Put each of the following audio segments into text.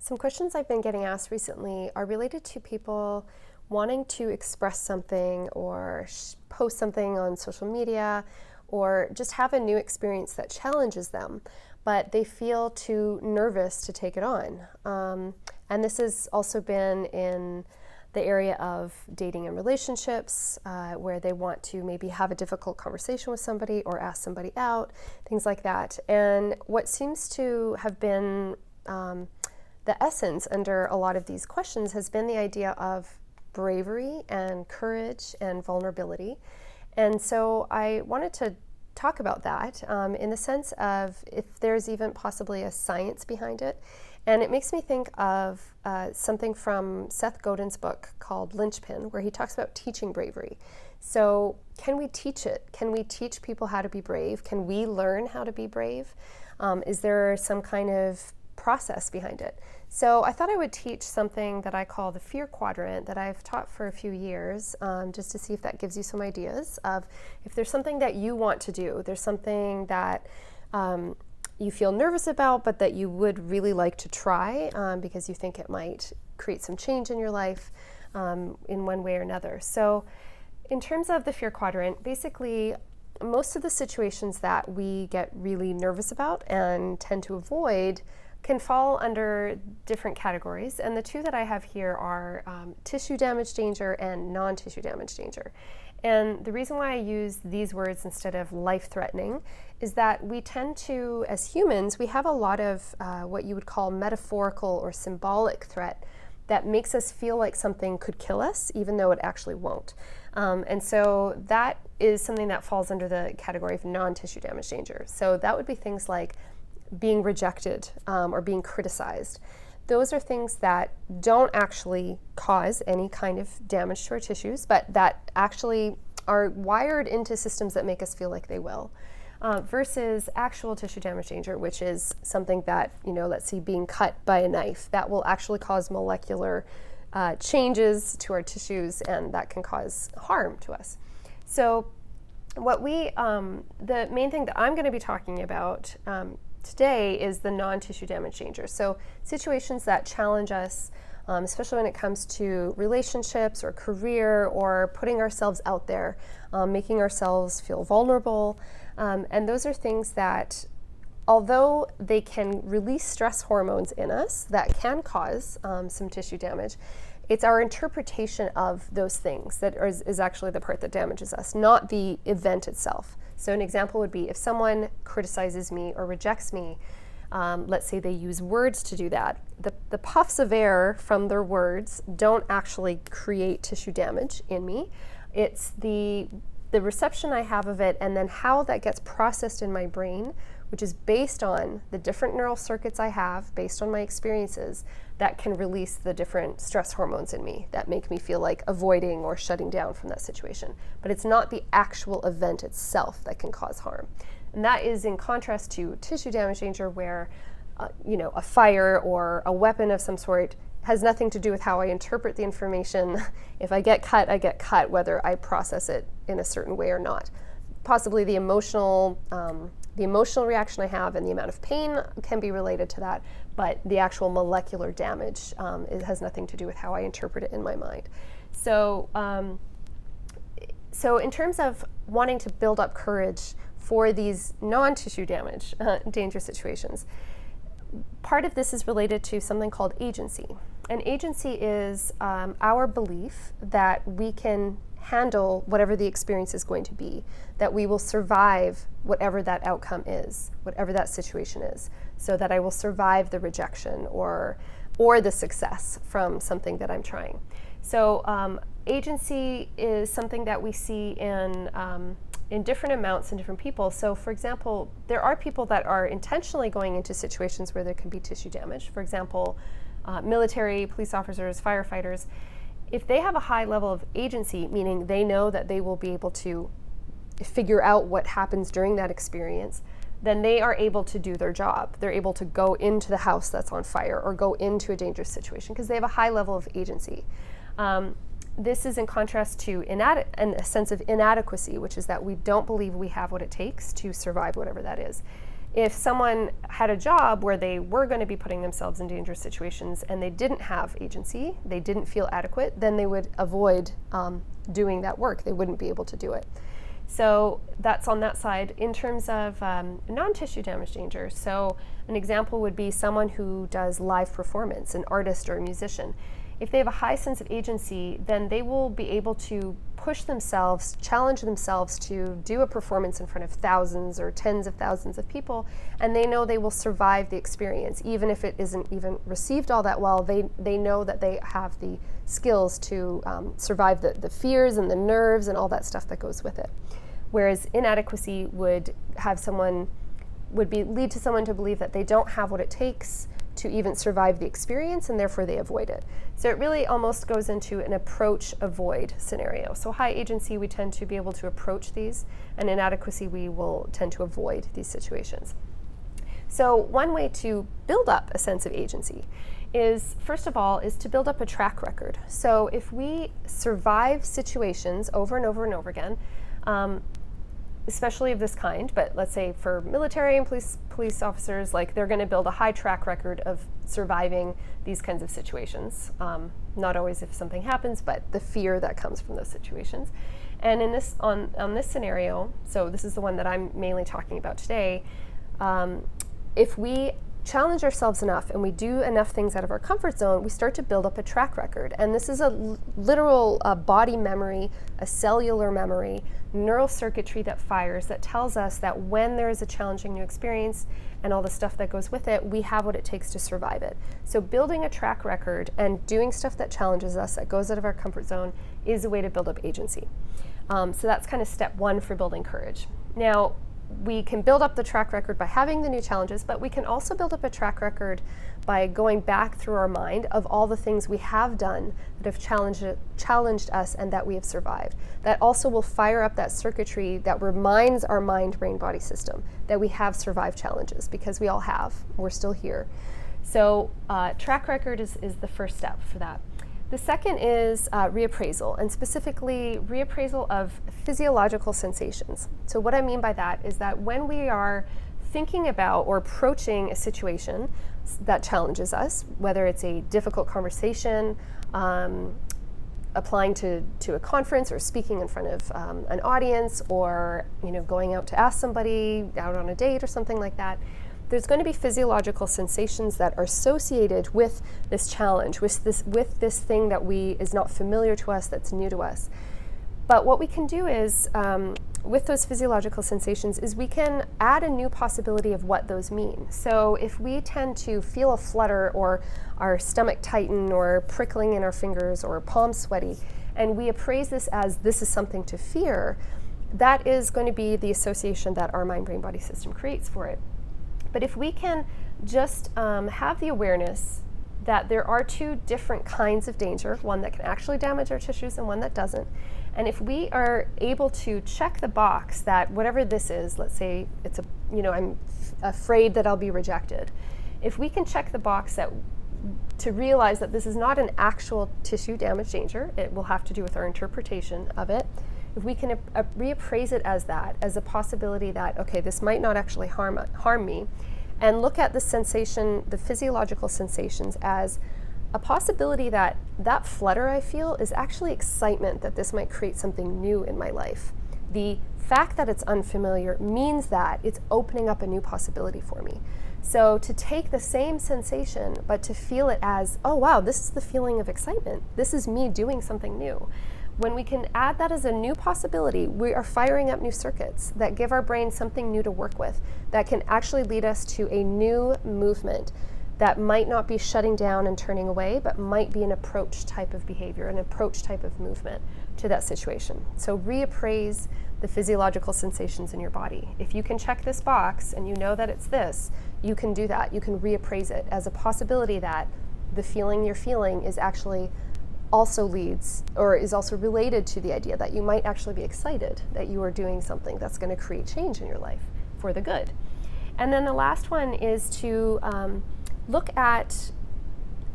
Some questions I've been getting asked recently are related to people wanting to express something or post something on social media or just have a new experience that challenges them, but they feel too nervous to take it on. And this has also been in the area of dating and relationships, where they want to maybe have a difficult conversation with somebody or ask somebody out, things like that. And what seems to have been the essence under a lot of these questions has been the idea of bravery and courage and vulnerability. And so I wanted to talk about that in the sense of if there's even possibly a science behind it. And it makes me think of something from Seth Godin's book called Linchpin, where he talks about teaching bravery. So can we teach it? Can we teach people how to be brave? Can we learn how to be brave? Is there some kind of process behind it? So I thought I would teach something that I call the fear quadrant that I've taught for a few years, just to see if that gives you some ideas of if there's something that you want to do, there's something that you feel nervous about, but that you would really like to try because you think it might create some change in your life in one way or another. So in terms of the fear quadrant, basically most of the situations that we get really nervous about and tend to avoid can fall under different categories. And the two that I have here are tissue damage danger and non-tissue damage danger. And the reason why I use these words instead of life-threatening is that we tend to, as humans, we have a lot of what you would call metaphorical or symbolic threat that makes us feel like something could kill us, even though it actually won't. And so that is something that falls under the category of non-tissue damage danger. So that would be things like being rejected or being criticized. Those are things that don't actually cause any kind of damage to our tissues, but that actually are wired into systems that make us feel like they will. Versus actual tissue damage danger, which is something that, let's see, being cut by a knife, that will actually cause molecular changes to our tissues, and that can cause harm to us. So the main thing that I'm going to be talking about today is the non-tissue damage danger. So situations that challenge us, especially when it comes to relationships or career or putting ourselves out there, making ourselves feel vulnerable. And those are things that, although they can release stress hormones in us that can cause some tissue damage, it's our interpretation of those things that is actually the part that damages us, not the event itself. So an example would be if someone criticizes me or rejects me, let's say they use words to do that. The puffs of air from their words don't actually create tissue damage in me. It's the reception I have of it and then how that gets processed in my brain, which is based on the different neural circuits I have, based on my experiences, that can release the different stress hormones in me that make me feel like avoiding or shutting down from that situation. But it's not the actual event itself that can cause harm. And that is in contrast to tissue damage danger where, a fire or a weapon of some sort has nothing to do with how I interpret the information. If I get cut, I get cut, whether I process it in a certain way or not. Possibly the emotional reaction I have and the amount of pain can be related to that, but the actual molecular damage, it has nothing to do with how I interpret it in my mind. So in terms of wanting to build up courage for these non-tissue damage danger situations, part of this is related to something called agency. And agency is our belief that we can handle whatever the experience is going to be, that we will survive whatever that outcome is, whatever that situation is, so that I will survive the rejection or the success from something that I'm trying. So agency is something that we see in different amounts in different people. So for example, there are people that are intentionally going into situations where there can be tissue damage. For example, military, police officers, firefighters. If they have a high level of agency, meaning they know that they will be able to figure out what happens during that experience, then they are able to do their job. They're able to go into the house that's on fire or go into a dangerous situation because they have a high level of agency. This is in contrast to a sense of inadequacy, which is that we don't believe we have what it takes to survive whatever that is. If someone had a job where they were going to be putting themselves in dangerous situations and they didn't have agency, they didn't feel adequate, then they would avoid doing that work. They wouldn't be able to do it. So that's on that side. In terms of non-tissue damage danger, so an example would be someone who does live performance, an artist or a musician. If they have a high sense of agency, then they will be able to push themselves, challenge themselves to do a performance in front of thousands or tens of thousands of people, and they know they will survive the experience. Even if it isn't even received all that well, they know that they have the skills to survive the fears and the nerves and all that stuff that goes with it. Whereas inadequacy would lead to someone to believe that they don't have what it takes to even survive the experience, and therefore they avoid it. So it really almost goes into an approach-avoid scenario. So high agency, we tend to be able to approach these, and inadequacy, we will tend to avoid these situations. So one way to build up a sense of agency is, first of all, is to build up a track record. So if we survive situations over and over and over again, especially of this kind, but let's say for military and police officers, like they're going to build a high track record of surviving these kinds of situations. Not always if something happens, but the fear that comes from those situations. And in this on this scenario, so this is the one that I'm mainly talking about today, if we challenge ourselves enough and we do enough things out of our comfort zone, we start to build up a track record. And this is a literal body memory, a cellular memory, neural circuitry that fires that tells us that when there is a challenging new experience and all the stuff that goes with it, we have what it takes to survive it. So building a track record and doing stuff that challenges us, that goes out of our comfort zone, is a way to build up agency. So that's kind of step one for building courage. Now, we can build up the track record by having the new challenges, but we can also build up a track record by going back through our mind of all the things we have done that have challenged us and that we have survived. That also will fire up that circuitry that reminds our mind-brain-body system that we have survived challenges, because we all have. We're still here. So track record is the first step for that. The second is reappraisal, and specifically reappraisal of physiological sensations. So what I mean by that is that when we are thinking about or approaching a situation that challenges us, whether it's a difficult conversation, applying to a conference or speaking in front of an audience, or going out to ask somebody out on a date or something like that, there's going to be physiological sensations that are associated with this challenge, with this thing that is not familiar to us, that's new to us. But what we can do is, with those physiological sensations, is we can add a new possibility of what those mean. So if we tend to feel a flutter, or our stomach tighten, or prickling in our fingers, or palms sweaty, and we appraise this as this is something to fear, that is going to be the association that our mind-brain-body system creates for it. But if we can just have the awareness that there are two different kinds of danger, one that can actually damage our tissues and one that doesn't, and if we are able to check the box that whatever this is, let's say it's I'm afraid that I'll be rejected, if we can check the box to realize that this is not an actual tissue damage danger, it will have to do with our interpretation of it. If we can reappraise it as that, as a possibility that, okay, this might not actually harm me, and look at the sensation, the physiological sensations, as a possibility that that flutter I feel is actually excitement that this might create something new in my life. The fact that it's unfamiliar means that it's opening up a new possibility for me. So to take the same sensation, but to feel it as, oh wow, this is the feeling of excitement. This is me doing something new. When we can add that as a new possibility, we are firing up new circuits that give our brain something new to work with, that can actually lead us to a new movement that might not be shutting down and turning away, but might be an approach type of behavior, an approach type of movement to that situation. So reappraise the physiological sensations in your body. If you can check this box and you know that it's this, you can do that. You can reappraise it as a possibility that the feeling you're feeling is actually also leads, or is also related to the idea that you might actually be excited that you are doing something that's going to create change in your life for the good. And then the last one is to look at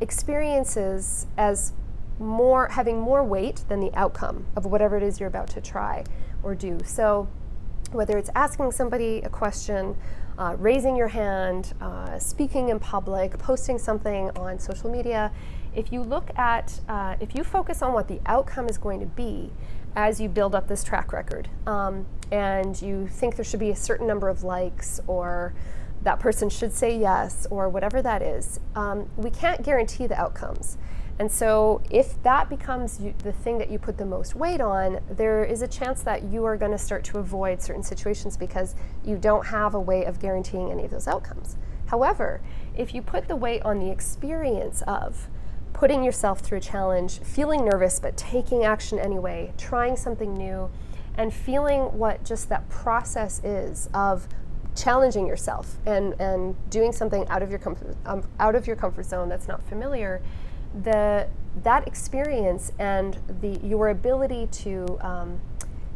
experiences as having more weight than the outcome of whatever it is you're about to try or do. So whether it's asking somebody a question, raising your hand, speaking in public, posting something on social media. If you look at, if you focus on what the outcome is going to be as you build up this track record, and you think there should be a certain number of likes, or that person should say yes, or whatever that is, we can't guarantee the outcomes. And so if that becomes the thing that you put the most weight on, there is a chance that you are going to start to avoid certain situations because you don't have a way of guaranteeing any of those outcomes. However, if you put the weight on the experience of putting yourself through a challenge, feeling nervous but taking action anyway, trying something new, and feeling what just that process is of challenging yourself and doing something out of your comfort zone that's not familiar, that experience and your ability to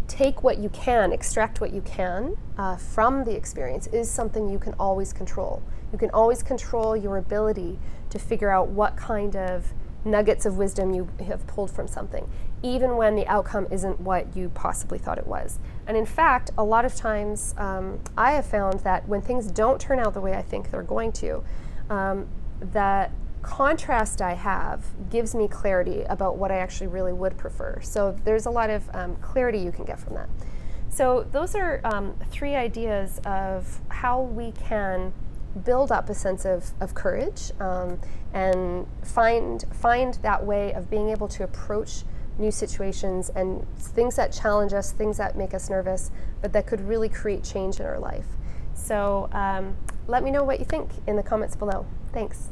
take what you can, extract what you can from the experience is something you can always control. You can always control your ability to figure out what kind of nuggets of wisdom you have pulled from something, even when the outcome isn't what you possibly thought it was. And in fact, a lot of times I have found that when things don't turn out the way I think they're going to, that contrast I have gives me clarity about what I actually really would prefer. So there's a lot of clarity you can get from that. So those are 3 ideas of how we can build up a sense of courage and find that way of being able to approach new situations and things that challenge us, things that make us nervous, but that could really create change in our life. So let me know what you think in the comments below. Thanks.